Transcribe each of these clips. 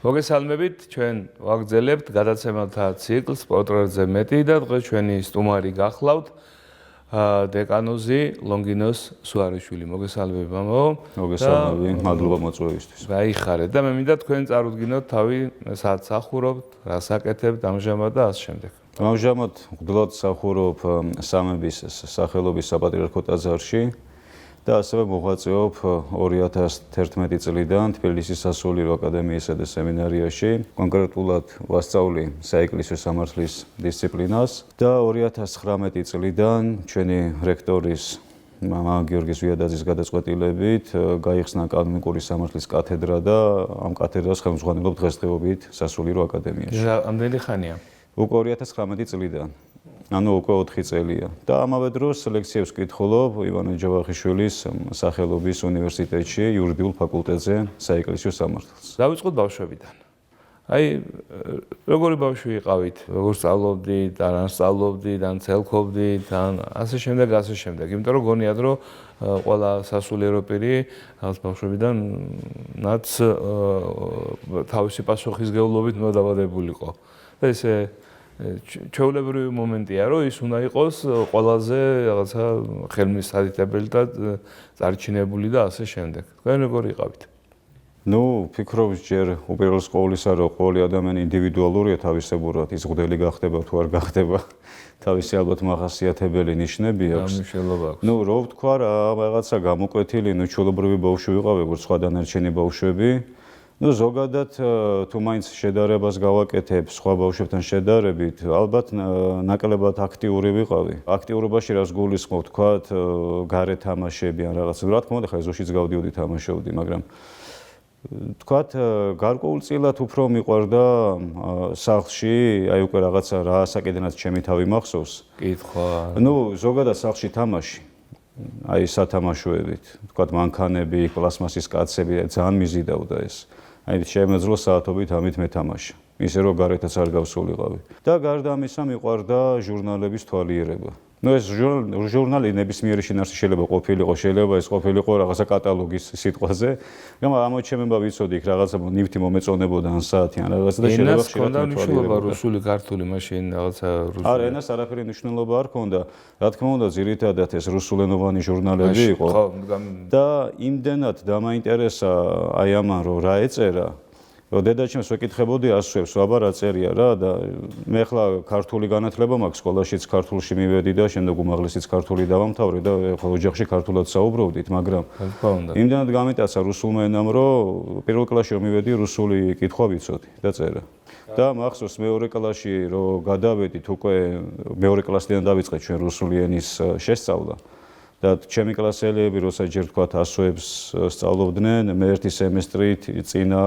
მოგესალმებით, ჩვენ ვაგრძელებთ გადაცემათა ციკლს პორტრეტზე მეტი და დღეს ჩვენი სტუმარი გახლავთ დეკანოზი ლონგინოს სუარიშვილი. მოგესალმებით, მამაო. მოგესალმებით, მადლობა მოწვევისთვის. გაიხარეთ და მე მინდა თქვენ წარუდგინოთ თავი, სადაც სახურობთ, რას აკეთებთ ამჟამად და ასე შემდეგ. ამჟამად მღვდლად სახურობ სამების სახელობის საპატრიარქო ტაძარში და ასევე მოღვაწეობ 2011 წლიდან თბილისის სასულიერო აკადემიისა და სემინარიაში. კონკრეტულად ვასწავლი საეკლესიო სამართლის დისციპლინას და 2019 წლიდან ჩვენი რექტორის მამა გიორგი ზვიადაძის გადაწყვეტილებით გაიხსნა კანონიკური სამართლის კათედრა და ამ კათედრას ხელმძღვანელობ დღესდღეობით სასულიერო აკადემიაში. რამდენი ხანია? უკვე 2019 წლიდან. ანუ უკვე 4 წელია და ამავე დროს ლექციებს ვკითხულობ ივანე ჯავახიშვილის სახელობის უნივერსიტეტში იურიდიულ ფაკულტეტზე საეკლესიო სამართალს. დავიწყოთ ბავშვებიდან. აი, როგორი ბავშვი იყავით? როგორ სწავლობდით, ან სწავლობდით, ან ცელქობდით, ან ასე შემდეგ, ასე შემდეგ. იმიტომ რომ გონიათ, რომ ყველა სასულიერო პირი რაღაც ბავშვებიდან რაც თავისი პასუხისმგებლობით უნდა დაბადებულიყო. და ესე ჩვეულებრივი მომენტია, რომ ის უნდა იყოს ყველაზე რაღაცა ხელმისაწვდომელი და წარჩინებული და ასე შემდეგ. თქვენ როგორ იყავით? ნუ ფიქრობ ჯერ უპირველეს ყოვლისა, რომ ყოველი ადამიანი ინდივიდუალურია თავისებურად, ის მღვდელი გახდება თუ არ გახდება, თავისი ალბათ მახასიათებელი ნიშნები აქვს. გამიშველობა აქვს. ნუ რო ვთქვა რა, რაღაცა გამოკვეთილი, ნუ ჩვეულებრივი ბავშვი ვიყავ, როგორც სხვა დანარჩენი ბავშვები. ნუ ზოგადად თუ მაინც შედარებას გავაკეთებ სხვა ბავშვებთან შედარებით, ალბათ ნაკლებად აქტიური ვიყავი. აქტიურობაში რას გულისხმობ, თქვათ, გარე თამაშები ან რაღაც. რა თქმა უნდა, ხა ეზოშიც გავდიოდი თამაშობდი, მაგრამ თქვათ, გარკვეულწილად უფრო მიყვარდა სახლში, აი უკვე რაღაცა რა საკიდანაც ჩემი თავი მახსოვს. კითხვა. ნუ ზოგადად სახლში თამაში. აი სათამაშოებით, თქვათ, მანქანები, პლასმასის კაცები, ძალიან მიზიდავდა ეს. აი შემეძლო საათობით ამით მეთამაშა. ისე რომ გარეთაც არ გავსულიყავი. და გარდა ამისა მიყვარდა ჟურნალების თვალიერება. ნუ ეს ჟურნალი ნებისმიერი შინაარსი შეიძლება ყოფილიყო, შეიძლება ეს ყოფილიყო რაღაცა კატალოგის სიტყვაზე. მაგრამ ამოჩემება ვიცოდი იქ რაღაცა ნივთი მომეწონებოდა ან საათი ან რაღაცა და შეიძლება ხშირად მნიშვნელობა რუსული, ქართული მაშინ რაღაცა რუსული. არა, ენას არაფერი მნიშვნელობა არ ჰქონდა. რა თქმა უნდა, ძირითადად ეს რუსულენოვანი ჟურნალები იყო. და იმდენად დამაინტერესა აი ამან, რომ რა ეწერა, რომ დედაჩემს ვეკითხებოდი ასვებს, აბა რა წერია რა და მე ხლა ქართული განათლება მაქვს, სკოლაშიც ქართულში მივედი და შემდეგ უმაღლესიც ქართული დავამთავრე და ხლა ოჯახში ქართულად საუბრობდით, მაგრამ იმდენად გამიტაცა რუსულმა ენამ, რომ პირველ კლასში რომ მივედი, რუსული კითხვა ვიცოდი და წერა. და მახსოვს მეორე კლასში რომ გადავედით, უკვე მეორე კლასიდან დავიწყეთ ჩვენ რუსული ენის შესწავლა. და ჩემი კლასელები, როცა ჯერ თქვათ ასოებს სწავლობდნენ, მე ერთი სემესტრით წინა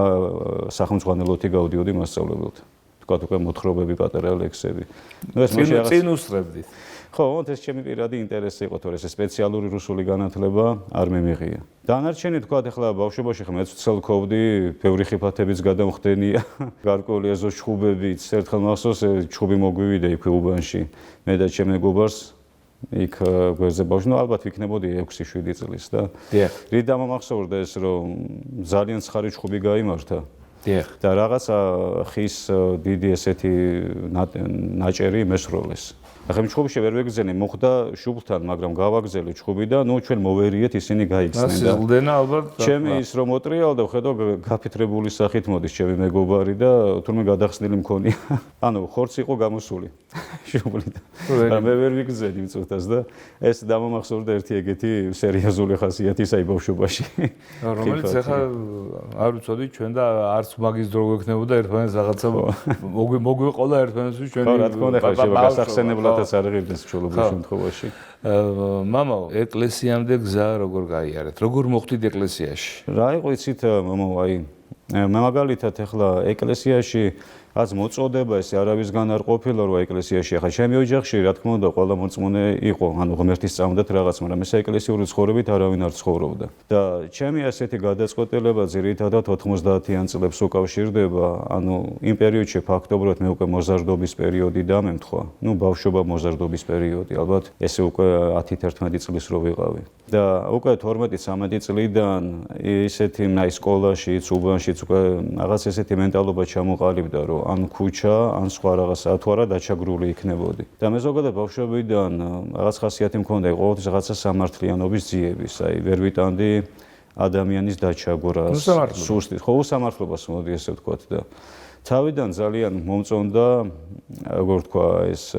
სახელმძღვანელოთი გავდიოდი მასწავლებელთან. თქვათ უკვე მოთხრობები, პატარა ლექსები. ნუ ეს მაშინ რაღაც წინ უსწრებდით. ხო, ეს ჩემი პირადი ინტერესი იყო, თორე ეს სპეციალური რუსული განათლება არ მიმიღია. დანარჩენი თქვათ, ახლა ბავშვობაში ხომ მეც ვცელქობდი, ბევრი ხიფათებიც გადამხდენია, გარკვეული ეზოს ჩხუბებიც, ერთხელ მახსოვს ჩხუბი მოგვივიდა იქ უბანში. მე და ჩემი მეგობარს იქ გვერდზე ბავშვი, ნუ ალბათ ვიქნებოდი 6-7 წლის და რით დამამახსოვრდა ეს, რომ ძალიან ცხარი ჩხუბი გაიმართა. და რაღაცა ხის დიდი ესეთი ნაჭერი მესროლეს. ახლა ჩხუბში ვერ ვეგზენი, მოხდა შუბლთან, მაგრამ გავაგზელი ჩხუბი და ნუ ჩვენ მოვერიეთ, ისინი გაიხსნენ და სიზლდენა ალბათ. ჩემი ის რომ მოტრიალდა, ხედავ გაფითრებული სახით მოდის ჩემი მეგობარი და თურმე გადახსნილი მქონია. ანუ ხორც იყო გამოსული შუბლიდან. და მე ვერ ვიგზენი მწუთას და ეს დამამახსოვრდა ერთი ეგეთი სერიოზული ხასიათის აი ბავშვობაში. რომელიც ახლა არ ვიცოდი ჩვენ და არც მაგის დრო გვექნებოდა ერთმანეთს რაღაცა მოგვეყოლა ერთმანეთს ჩვენი. რა თქმა უნდა, შეიძლება გასახსენებლადაც არ ღირდეს ჩვეულებრივ შემთხვევაში. მამაო, ეკლესიამდე გზა როგორ გაიარეთ? როგორ მოხვდით ეკლესიაში? რა იყო იცით, მამაო, აი მე მაგალითად ახლა ეკლესიაში რაც მოწოდება ეს არავისგან არ ყოფილა რომ ეკლესიაში ახლა ჩემი ოჯახში რა თქმა უნდა ყველა მოწმუნე იყო, ანუ ღმერთის სწამდათ რაღაც, მაგრამ ეს ეკლესიური ცხოვრებით არავინ არ ცხოვრობდა. და ჩემი ასეთი გადაწყვეტილება ძირითადად 90-იან წლებს უკავშირდება, ანუ იმ პერიოდში ფაქტობრივად მე უკვე მოზარდობის პერიოდი დამემთხვა. ნუ ბავშვობა მოზარდობის პერიოდი, ალბათ ესე უკვე 10-11 წლის რო ვიყავი. და უკვე 12-13 წლიდან ისეთი სკოლაშიც, უბანშიც რომელიც უკვე რაღაც ესეთი მენტალობა ჩამოყალიბდა, რომ ან ქუჩა, ან სხვა რაღაცა თუ არა დაჩაგრული იქნებოდი. და მე ზოგადად ბავშვობიდან რაღაც ხასიათი მქონდა, ყოველთვის რაღაცა სამართლიანობის ძიების, აი ვერ ვიტანდი ადამიანის დაჩაგვრას, სუსტის, ხო უსამართლობას მოდი ესე ვთქვათ და თავიდან ძალიან მომწონდა, როგორ თქვა, ეს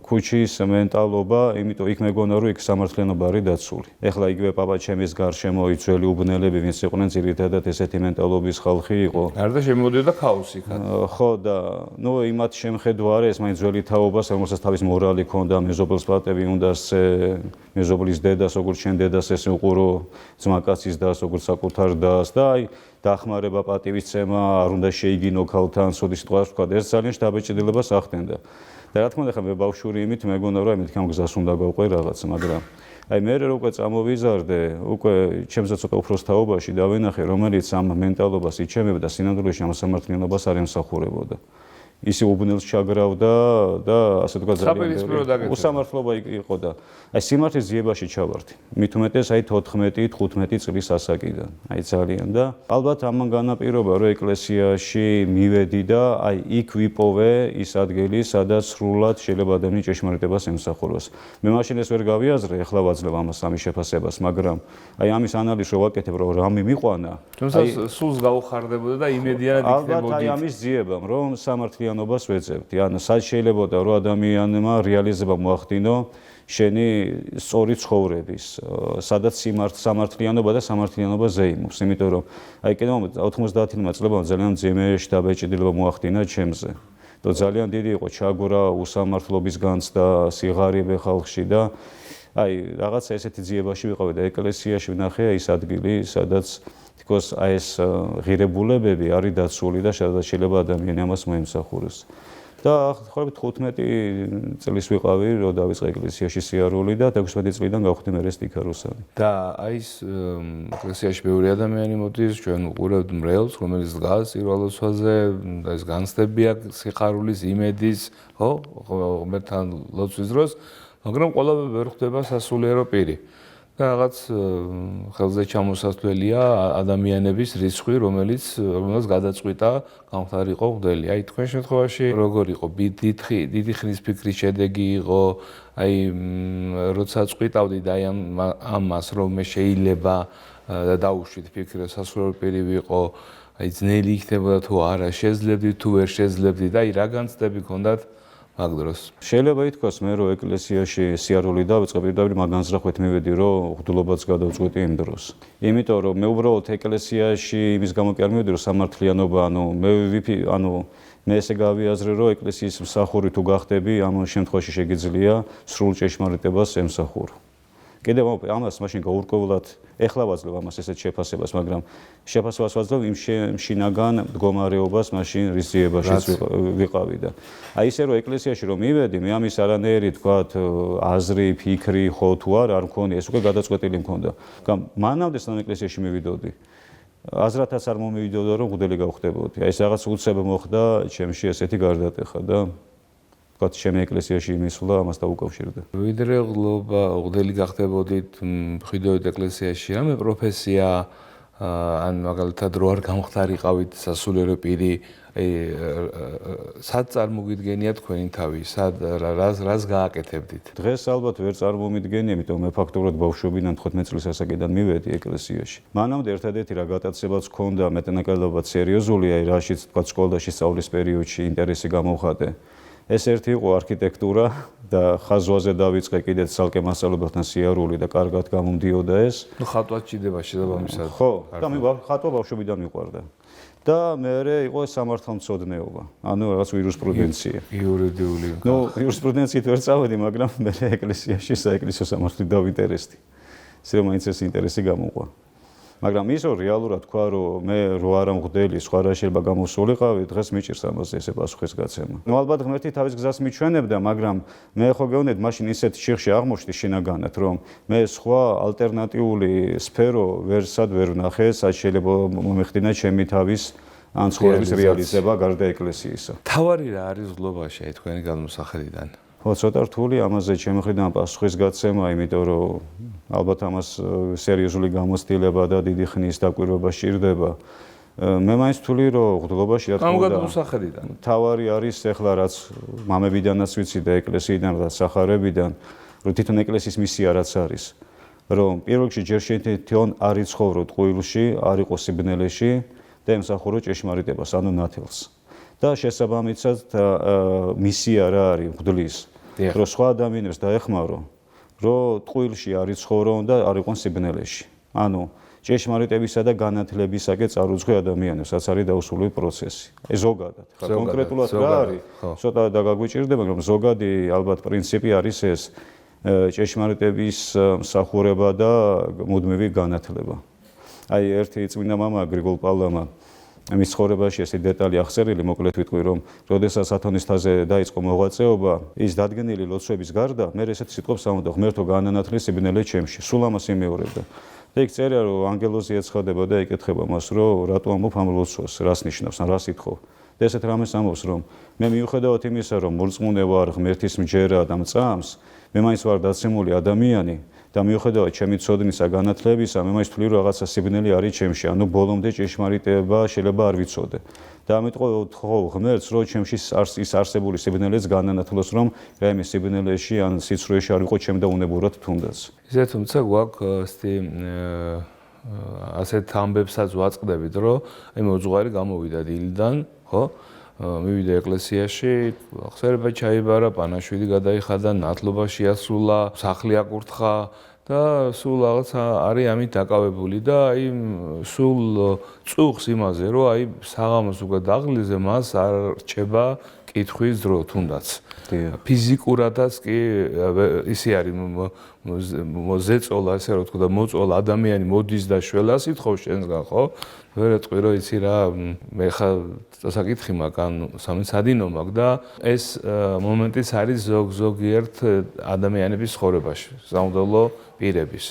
ქუჩის მენტალობა, იმიტომ იქ მეგონა რომ იქ სამართლიანობა არის დაცული. ეხლა იგივე პაპაჩემის გარშემო ძველი უბნელები, ვინც იყვნენ ძირითადად ესეთი მენტალობის ხალხი იყო. არდა შემოდიოდა ქაოსი იქად. ხო და ნუ იმათ შემხედვარე ეს მაინც ძველი თაობას, რომელსაც თავის მორალი ჰქონდა, მეზობელს პატევი უნდა სცე, მეზობლის დედას, როგორც შენ დედას ესე უყურო, ძმაკაცის დას, როგორც საკუთარ დას და აი დახმარება პატივისცემა, არ უნდა შეიგინო ქალთან, სოდი სიტყვას ვთქვა, ეს ძალიან შთაბეჭდილებას ახდენდა. და რა თქმა უნდა, ხა მე ბავშვური იმით მეგონა რომ მეთქი ამ გზას უნდა გავყვე რაღაც, მაგრამ აი მე რო უკვე წამოვიზარდე, უკვე ჩემზე ცოტა უფროს თაობაში დავენახე, რომელიც ამ მენტალობას იჩემებდა, სინამდვილეში ამ სამართლიანობას არ ემსახურებოდა. ისი უბნელს ჩაგრავდა და ასე თქვა ძალიან უსამართლობა იყო და აი სიმართლის ძიებაში ჩავარდი. მით უმეტეს აი 14-15 წლის ასაკიდან. აი ძალიან და ალბათ ამან განაპირობა რომ ეკლესიაში მივედი და აი იქ ვიპოვე ის ადგილი, სადაც სრულად შეიძლება ადამიანის ჭეშმარიტებას ემსახუროს. მე მაშინ ეს ვერ გავიაზრე, ეხლა ვაძლევ ამას სამის შეფასებას, მაგრამ აი ამის ანალიზს რო ვაკეთებ, რომ რამე მიყვანა, თუმცა სულს გაუხარდებოდა და იმედიანად იქნებოდი. ალბათ აი ამის ძიებამ, რომ სამართლიანობას ვეძებდი. ან სად შეიძლებოდა რომ ადამიანმა რეალიზება მოახდინო შენი სწორი ცხოვრების, სადაც სამართლიანობა და სამართლიანობა ზეიმობს, იმიტომ რომ აი კიდევ 90-მა წლებმა ძალიან ძიმე შთაბეჭდილება მოახდინა ჩემზე. და ძალიან დიდი იყო ჩაგვრა, უსამართლობის განცდა, სიღარიბე ხალხში და აი რაღაცა ესეთი ძიებაში ვიყავი და ეკლესიაში ვნახე ის ადგილი, სადაც თქოს აი ეს ღირებულებები არის დაცული და სადაც შეიძლება ადამიანი ამას მოემსახუროს. და ხოებით 15 წლის ვიყავი, რომ დავიწყე ეკლესიაში სიარული და 16 წლიდან გავხდი მე სტიქაროსანი. და აი ეს ეკლესიაში ბევრი ადამიანი მოდის, ჩვენ უყურებთ მრევლს, რომელიც დგას პირველოსვაზე, და ეს განცდები აქვს სიხარულის, იმედის, ხო? ღმერთთან ლოცვის დროს, მაგრამ ყველა ვერ ხდება სასულიერო პირი. და რაღაც ხელზე ჩამოსასვლელია ადამიანების რიცხვი, რომელიც გადაწყვიტა გამხდარიყო მღვდელი. აი თქვენ შემთხვევაში როგორ იყო? დიდი ხნის ფიქრის შედეგი იყო, აი როცა წყვიტავდით აი ამას, რომ მე შეიძლება და დაუშვით ფიქრი, სასულიერო პირი ვიყო, აი ძნელი იქნებოდა თუ არა, შეძლებდით თუ ვერ შეძლებდით, აი რა განცდები გქონდათ? მაგ დროს შეიძლება ითქვას მე რომ ეკლესიაში სიარული დავიწყე პირდაპირ მაგ განზრახვით მივედი რომ ღვთლობაც გადავწყვიტი იმ დროს. იმიტომ რომ მე უბრალოდ ეკლესიაში იმის გამო კი არ მივედი რომ სამართლიანობა, მე ესე გავიაზრე რომ ეკლესიის მსახური თუ გახდები, ამ შემთხვევაში შეგიძლია სრულ ჭეშმარიტებას ემსახურო. კიდევ ამას მაშინ გაურკვევლად ეხლა ვაძლევ ამას ესეთ შეფასებას, მაგრამ შეფასებას ვაძლევ იმ შინაგან მდგომარეობას მაშინ რის ძიებაშიც ვიყავი და აი ისე რომ ეკლესიაში რომ მივედი, მე ამის არანაირი თქვათ აზრი, ფიქრი, ხო თუ არ მქონია, ეს უკვე გადაწყვეტილი მქონდა. მანამდე სანამ ეკლესიაში მივიდოდი, აზრათაც არ მომივიდოდა რომ მღვდელი გავხდებოდი. აი ეს რაღაც უცებ მოხდა ჩემში ესეთი გარდატეხა და ვთქვათ, ჩემი ეკლესიაში იმისვლა ამას დაუკავშირდა. ვიდრე მღვდელი გახდებოდით, მშვიდობით ეკლესიაში, რამე პროფესია, ან მაგალითად რო არ გამხდარიყავით სასულიერო პირი, სად წარმოგიდგენია თქვენი თავი, რას გააკეთებდით? დღეს ალბათ ვერ წარმომიდგენია, იმიტომ მე ფაქტობრივად ბავშვობიდან 15 წლის ასაკიდან მივედი ეკლესიაში. მანამდე ერთადერთი რა გატაცებაც ჰქონდა, მეტნაკლებად სერიოზული, აი რაშიც თქვათ სკოლაში სწავლის პერიოდში ინტერესი გამოვხატე. ეს ერთი იყო არქიტექტურა და ხაზვაზე დავიწყე კიდეც ცალკე მასწავლებელთან სიარული და კარგად გამომდიოდა ეს. ნუ ხატვაც ჭირდება შესაბამისად. ხო, და მე ხატვა ბავშვობიდან მიყვარდა. და მეორე იყო სამართალმცოდნეობა, ანუ რაღაც იურისპრუდენცია. იურიდიული. ნუ იურისპრუდენციით ვერ წავედი, მაგრამ მე ეკლესიაში საეკლესიო სამართლით დავინტერესდი. ისე რომ მაინც ეს ინტერესი გამოყვა. მაგრამ ის რომ რეალურად თქვა რომ მე რო არა მღვდელი, სხვა რა შეიძლება გამოსულიყავი, დღეს მიჭირს ამაზე ესე პასუხისგაცემა. ნუ ალბათ ღმერთი თავის გზას მიჩვენებდა, მაგრამ მე ხო გეუბნეთ მაშინ ისეთ შიხში აღმოჩნდი შინაგანად, რომ მე სხვა ალტერნატიული სფერო ვერსად ვერ ვნახე, სად შეიძლება მომეხდინა ჩემი თავის ან ცხოვრების რეალიზება გარდა ეკლესიისა. თავარი რა არის ღლობაში აი თქვენი გადმოსახედიდან? ხო, ცოტა რთული ამაზე ჩემი მხრიდან პასუხისგაცემა, იმიტომ რომ ალბათ ამას სერიოზული გამოცდილება და დიდი ხნის დაკვირვება სჭირდება. მე მაინც ვთვლი რომ ღვთლობაში რა თქმა უნდა გამოსახედიდან თავარი არის ეხლა რაც მამებიდანაც ვიცი და ეკლესიიდან და სახარებიდან რომ თვითონ ეკლესიის მისია რაც არის რომ პირველ რიგში ჯერ შეითონ არ იცხოვრო ტყუილში არ იყო სიბნელეში და ემსახურო ჭეშმარიტებას ანუ ნათელს და შესაბამისად მისია რა არის ღვთლის რომ სხვა ადამიანებს დაეხმარო რომ ტყუილში არ იცხოვრონ და არ იყვნენ სიბნელეში ანუ ჭეშმარიტებისა და განათლებისაკენ წარუძღვე ადამიანებს რაც არის დაუსრულებელი პროცესი აი ზოგადად ხა კონკრეტულად რა არის ცოტა დაგაგვიჭირდება მაგრამ ზოგადი ალბათ პრინციპი არის ეს ჭეშმარიტების მსახურება და მუდმივი განათლება აი ერთი წმინდა მამა გრიგოლ პავლამა მის ცხოვრებაში ეს დეტალი აღწერილი მოკლედ ვიტყვი რომ როდესაც ათონისთაზე დაიწყო მოღვაწეობა ის დადგენილი ლოცვების გარდა მე ესეთი სიტყვებს ამბობდა ღმერთო განანათლე სიბნელე ჩემში სულ ამას იმეორებდა და იქ წერია რომ ანგელოზი ეცხადება და ეკითხება მას რომ რატო ამბობ ამ ლოცვას რას ნიშნავს ან რას ითხოვ და ესეთ რამეს ამბობს რომ მე მიუხედავად იმისა რომ მორწმუნე ვარ ღმერთის მჯერა და მწამს მე მაინც ვარ დაცემული ადამიანი და მიუხედავად ჩემი ცოდნისა განათლებისა მე მაინც ვთვლი რომ რაღაცა სიბნელი არის ჩემში ანუ ბოლომდე ჭეშმარიტება შეიძლება არ ვიცოდე და ამიტომ ვთხოვ ღმერთს რომ ჩემში ის არსებული სიბნელეც განანათლოს რომ რაიმე სიბნელეში ან სიცრუეში არ ვიყო ჩემ და უნებურად თუნდაც ისე თუმცა გვაქვს ასეთ ამბებსაც ვაწყდებით რომ აი მოძღვარი გამოვიდა დილიდან ხო მივიდა ეკლესიაში ხსერება ჩაიბარა პანაშვიდი გადაიხადა ნათლობა შეასრულა სახლი აკურთხა და სულ რაღაცა არის ამით დაკავებული და აი სულ წუხს იმაზე რომ აი საღამოს უკვე დაღლიზე მას არ რჩება კითხვის დრო თუნდაც ფიზიკურადაც კი ისე არის მოზეწოლა ესე რომ თქვა და მოწოლა ადამიანი მოდის და შველას ითხოვს შენსგან ხო ვერ ეტყვი რომ იცი რა მე ხა საკითხი მაქვს ან სამცადინო მაქვს და ეს მომენტიც არის ზოგიერთ ადამიანების ცხოვრებაში სამუდელო პირების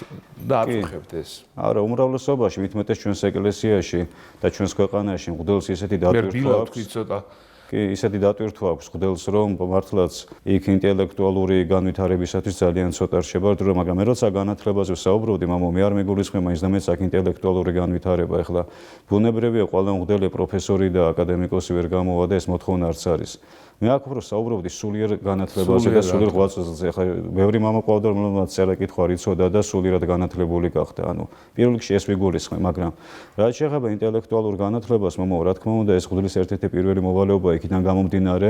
და აწუხებთ ეს არა უმრავლესობაში მithumetes ჩვენს ეკლესიაში და ჩვენს ქვეყანაში მღვდელს ისეთი დატვირთვა აქვს კი ისეთი დატვირთვა აქვს მღვდელს რომ მართლაც იქ ინტელექტუალური განვითარებისათვის ძალიან ცოტა რჩება დრო მაგრამ მე როცა განათლებაზე ვსაუბრობდი მამო მე არ მეგულისხმე მაინც და მეც აქ ინტელექტუალური განვითარება ეხლა ბუნებრივია ყველა მღვდელი პროფესორი და აკადემიკოსი ვერ გამოვა და ეს მოთხოვნა არც არის მე აქ უფრო საუბრობდი სულიერ განათლებაზე და სულიერ ღვაწლზე ახლა ბევრი მამა ყავდა რომელმაც წერა კითხვა არ იცოდა და სულიერად განათლებული გახდა ანუ პირველ რიგში ეს ვიგულისხმე მაგრამ რაც შეეხება ინტელექტუალურ განათლებას მამო რა თქმა უნდა ეს ღვთლის ერთ-ერთი პირველი მოვალეობა იქიდან გამომდინარე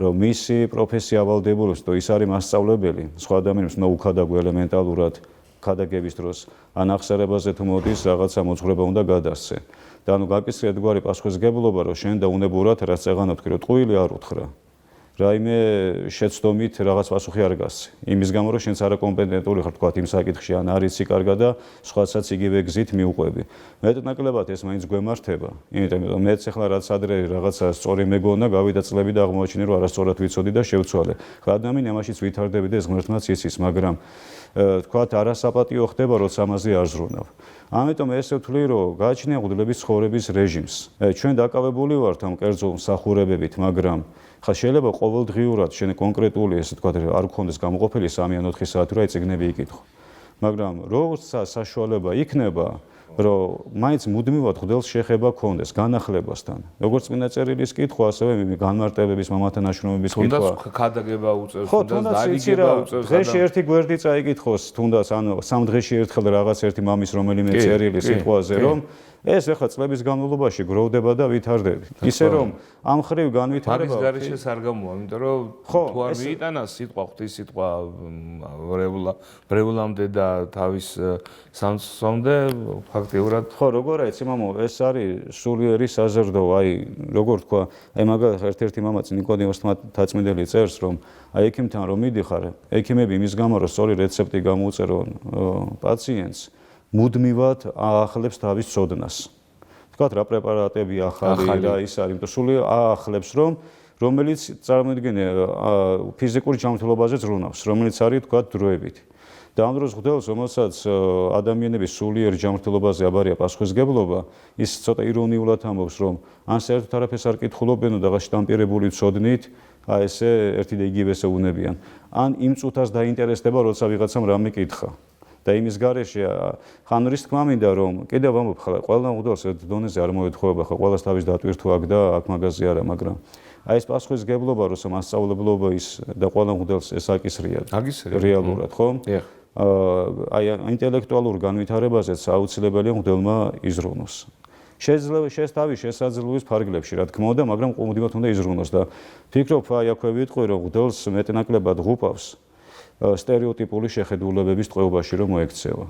რომ მისი პროფესია ავალდებულებს და ის არის მასწავლებელი სხვა ადამიანებს უნდა უქადაგო ელემენტალურად ქადაგების დროს ან აღსარებაზე თუ მოდის რაღაცა მოძღვრება უნდა გადასცე და ანუ გაკისრია ერთგვარი პასუხისგებლობა რომ შენ და უნებურად რაც წეღანა თქვი რომ ტყუილი არ უთხრა რაიმე შეცდომით რაღაც პასუხი არ გასცე იმის გამო რომ შენც არაკომპეტენტური ხარ თქვა იმ საკითხში ან არ იცი კარგად და სხვასაც იგივე გზით მიუყვები მეტნაკლებად ეს მაინც გვემართება იმიტომ რომ მეც ახლა რაც ადრე რაღაცა სწორი მეგონა გავიდა წლები და აღმოაჩინე რომ არასწორად ვიცოდი და შევცვალე ხა ადამიანი ამაშიც ვითარდები და ეს ღმერთმაც იცის მაგრამ თქვათ არასაპატიო ხდება როცა ამაზე არ ზრუნავ ამიტომ ესე ვთვლი რომ გააჩნია მღვდლების ცხოვრების რეჟიმს ჩვენ დაკავებული ვართ ამ კერძო მსახურებებით მაგრამ ხა შეიძლება ყოველდღიურად შენ კონკრეტული ესე თქვა არ გქონდეს გამოყოფილი 3 ან 4 საათი რა იციგნები იკითხო მაგრამ როცა საშუალება იქნება რომ მაინც მუდმივად ღვდელს შეხება გქონდეს განახლებასთან როგორც წმინდა წერილის კითხვა ასევე განმარტებების მამათა ნაშრომების კითხვა თუნდაც ქადაგება უწევს თუნდაც დარიგება უწევს დღეში ერთი გვერდი წაიკითხოს თუნდაც ანუ 3 დღეში ერთხელ რაღაც ერთი მამის რომელიმე წერილი სიტყვაზე რომ ეს ახლა წლების განმავლობაში გროვდება და ვითარდება. ისე რომ ამ ხრივ განვითარება მაგის გარეშეს არ გამოვა, იმიტომ რომ თუ არ მიიტანა სიტყვა ღვთის სიტყვა ბრევლამდე და თავის სამსომდე ფაქტიურად ხო როგორ ეცი მამო ეს არის სულიერი საზრდო აი როგორ თქვა აი მაგალითად ერთ-ერთი მამაც ნიკოდიმოს თაწმინდელი წერს რომ აი ექიმთან რომ მიდიხარ ექიმები იმის გამო რომ სწორი რეცეპტი გამოუწერონ პაციენტს მუდმივად აახლებს თავის ცოდნას. თქვათ რა პრეპარატები ახალი რა ის არის, იმიტომ სული აახლებს რომელიც წარმოიდგინე ფიზიკური ჯანმრთელობაზე ზრუნავს, რომელიც არის თქვათ დროებით. და ამ დროს ღვთელს, რომელსაც ადამიანების სულიერ ჯანმრთელობაზე აბარია პასუხისგებლობა, ის ცოტა ირონიულად ამბობს, რომ ან საერთოდ არაფერს არ კითხულობენ და რაღაც შტამპირებული ცოდნით, აი ესე ერთი და იგივე ესე უნებიან. ან იმ წუთას დაინტერესდება, როცა ვიღაცამ რამე კითხა. და იმის გარეშე ხან რის თქმა მინდა რომ კიდევ ამბობ ხლა ყველა მღვდელს ერთ დონეზე არ მოეთხოვება ხა ყველას თავის დატვირთვა აქვს და აქ მაგაზი არა მაგრამ აი ეს პასუხისგებლობა როცა მასწავლებლობა ის და ყველა მღვდელს ეს აკისრია რეალურად ხო? აი ინტელექტუალურ განვითარებაზეც აუცილებელია მღვდელმა იზრუნოს. შეიძლება თავის შესაძლებლობის ფარგლებში რა თქმა უნდა, მაგრამ ყოველდღიურად უნდა იზრუნოს და ფიქრობ აი აქვე ვიტყვი რომ მღვდელს მეტნაკლებად ღუპავს სტერეოტიპული შეხედულებების ტყვეობაში რომ მოექცევა.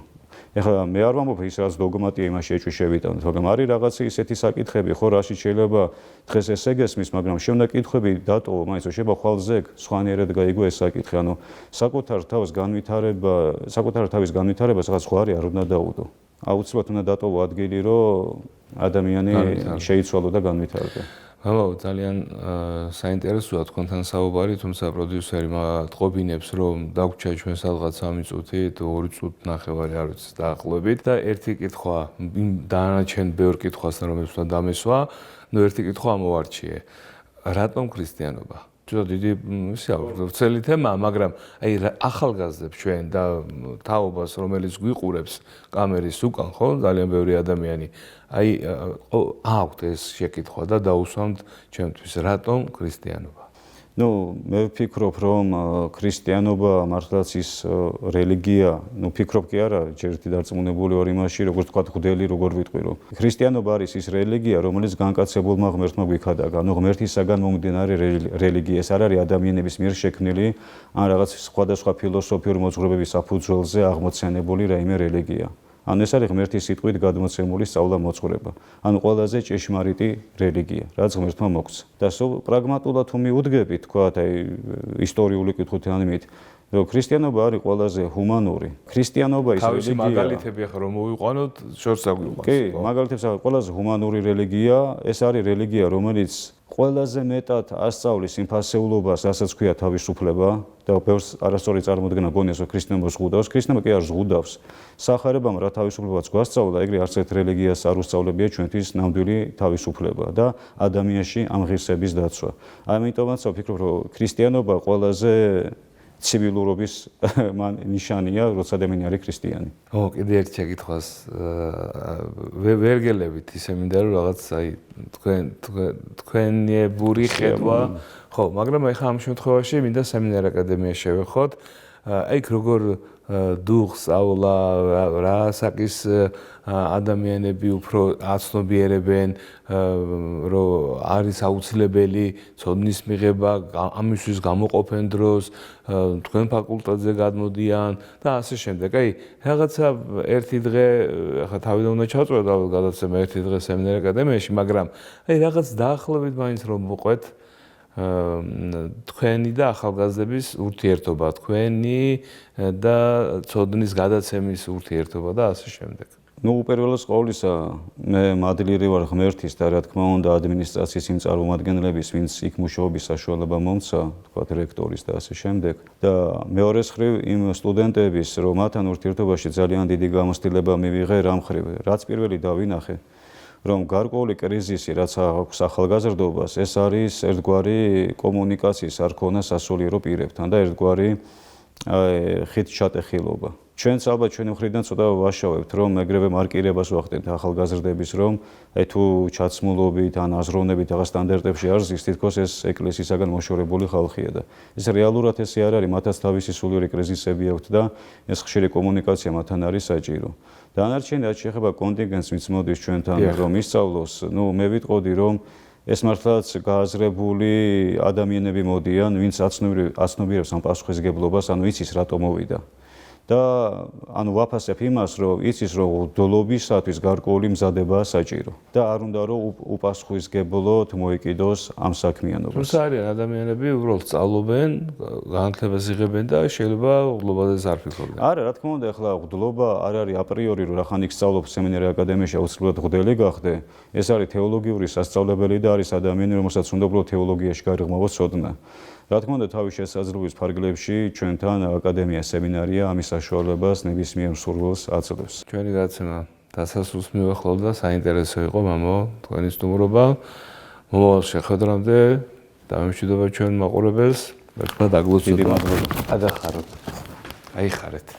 ეხლა მე არ ვამბობ ის რაც დოგმატია იმაში ეჭვი შევიტანოთ, მაგრამ არის რაღაცა ისეთი საკითხები, ხო, რაშიც შეიძლება დღეს ესე გესმის, მაგრამ შემდგომ კითხვები დატოვო, მაინც შეიძლება ხვალზე სხვანაირად გაიგო ეს საკითხი, ანუ საკუთარ თავის განვითარებას რაღაც სხვა არ უნდა დაუდო. აუცილებლად უნდა დატოვო ადგილი, რომ ადამიანი შეიცვალო და განვითარდა. მამაო, ძალიან საინტერესოა თქვენთან საუბარი, თუმცა პროდიუსერი მათყობინებს, რომ დაგვრჩა ჩვენ სადღაც 3 წუთით, 2 წუთი ნახევარი არ ვიცი დაახლოებით და ერთი კითხვა, იმ დანარჩენ ბევრ კითხვას, რომელიც უნდა დამესვა, ერთი კითხვა ამოვარჩიე. რატომ ქრისტიანობა? ცოტა დიდი ვრცელი თემაა, მაგრამ აი ახალგაზრდებს ჩვენ და თაობას, რომელიც გვიყურებს კამერის უკან, ხო, ძალიან ბევრი ადამიანი, აი აქვთ ეს შეკითხვა და დაუსვამთ ჩემთვის, რატომ ქრისტიანობა? ნუ მე ვფიქრობ, რომ ქრისტიანობა მართლაც ის რელიგია, ნუ ფიქრობ კი არა, ერთი დარწმუნებული ვარ იმაში, როგორც თქვა მღვდელი, როგორ ვიტყვი, რომ ქრისტიანობა არის ის რელიგია, რომელიც განკაცებულმა ღმერთმა გვიქადაგა, ანუ ღმერთისაგან მომდინარე რელიგია, ეს არ არის ადამიანების მიერ შექმნილი, ან რაღაც სხვადასხვა ფილოსოფიური მოძღვრებების საფუძველზე აღმოცენებული რაიმე რელიგია. ანუ ეს არის ღმერთის სიტყვით გადმოცემული სწავლა-მოძღვრება. ანუ ყველაზე ჭეშმარიტი რელიგია, რაც ღმერთმა მოგცა. და პრაგმატულად თუ მიუდგებით, თქვათ, აი ისტორიული კითხვით ამით, რომ ქრისტიანობა არის ყველაზე ჰუმანური. ქრისტიანობა ის თავისი რელიგია. მაგალითები ახლა რომ მოვიყვანოთ, შორს აგვიყვანს. კი, მაგალითებს ყველაზე ჰუმანური რელიგია, ეს არის რელიგია, რომელიც ყველაზე მეტად ასწავლის იმ ფასეულობას, რასაც ქვია თავისუფლება და ბევრს არასწორი წარმოდგენა გონიას, რომ ქრისტიანობა ზღუდავს. ქრისტიანობა კი არ ზღუდავს. სახარებამ რა თავისუფლებაც გვასწავლა, ეგრე არც ერთ რელიგიას არ უსწავლებია ჩვენთვის ნამდვილი თავისუფლება და ადამიანში ამ ღირსების დაცვა. ამიტომაც ვფიქრობ, რომ ქრისტიანობა ყველაზე ცივილურობის ნიშანია, როცა ადამიანი არის ქრისტიანი. ო, კიდე ერთ შეკითხვას ვერ გელევით, ისე მინდა რომ რაღაც აი თქვენიებური ხედვა, ხო, მაგრამ ახლა ამ შემთხვევაში მინდა სემინარ აკადემიაში შევეხოთ. აი როგორ დუხს ავლა რა საკის ადამიანები უფრო აცნობიერებენ, რომ არის აუცილებელი ცოდნის მიღება, ამისთვის გამოყოფენ დროს, თქვენ ფაკულტეტზე გადმოდიან და ასე შემდეგ. აი, რაღაცა ერთი დღე, ახლა თავიდან უნდა ჩაწვევ და გადაცემა ერთი დღე სემინარ აკადემიაში, მაგრამ აი რაღაც დაახლოებით მაინც რომ მოყვეთ თქვენი და ახალგაზრდების ურთიერთობა, თქვენი და ცოდნის გადაცემის ურთიერთობა და ასე შემდეგ. ნუ უპირველეს ყოვლისა, მე მადლიერი ვარ ღმერთის და რა თქმა უნდა ადმინისტრაციის იმ წარმომადგენლების, ვინც იქ მუშაობის საშუალება მომცა, თქვათ რექტორის და ასე შემდეგ. და მეორეს მხრივ იმ სტუდენტების, რომ მათთან ურთიერთობაში ძალიან დიდი გამოცდილება მივიღე რამ მხრივ, რაც პირველი დავინახე, რომ გარკვეული კრიზისი, რაც აქვს ახალგაზრდობას, ეს არის ერთგვარი კომუნიკაციის არ ქონა სასულიერო პირებთან და ერთგვარი ხით ჩატეხილობა. ჩვენც ალბათ ჩვენი მხრიდან ცოტა ვაშავებთ, რომ ეგრევე მარკირებას ვახდენთ ახალგაზრდების, რომ აი თუ ჩაცმულობით ან აზროვნებით რაღაც სტანდარტებში არ ზის, თითქოს ეს ეკლესიისაგან მოშორებული ხალხია და ეს რეალურად ესე არ არის, მათაც თავისი სულიერი კრიზისები აქვთ და ეს ხშირი კომუნიკაცია მათთან არის საჭირო. დანარჩენი რაც შეეხება კონტინგენტს, ვინც მოდის ჩვენთან რომ ისწავლოს, ნუ მე ვიტყოდი, რომ ეს მართლაც გააზრებული ადამიანები მოდიან, ვინც აცნობიერებს ამ პასუხისგებლობას, ანუ იცის რატომ მოვიდა. და ანუ ვაფასებ იმას, რომ იცის რომ მღვდლობისათვის გარკვეული მზადებაა საჭირო და არ უნდა რომ უპასუხისგებლოდ მოიკიდოს ამ საქმიანობას. თუმცა არიან ადამიანები უბრალოდ სწავლობენ, განათლებას იღებენ და შეიძლება მღვდლობაზე არ ფიქრობდნენ. არა, რა თქმა უნდა, ახლა მღვდლობა არ არის აპრიორი, რომ რახან იქ სწავლობ სემინარ აკადემიაში აუცილებლად მღვდელი გახდე. ეს არის თეოლოგიური სასწავლებელი და არის ადამიანი, რომელსაც უნდა უბრალოდ თეოლოგიაში გარღვევოს ცოდნა. რა თქმა უნდა, თავის შესაძლებლობის ფარგლებში ჩვენთან აკადემია სემინარია ამის საშუალებას ნებისმიერ მსურველს აძლევს. ჩვენი გადაცემა დასასრულს მივახლოვდა, საინტერესო იყო, მამო, თქვენი სტუმრობა. მომავალ შეხვედრამდე დამემშვიდობა ჩვენ მაყურებელს. ერთმანეთ აგვუსვით. დიდი მადლობა. ადახაროთ. აიხარეთ.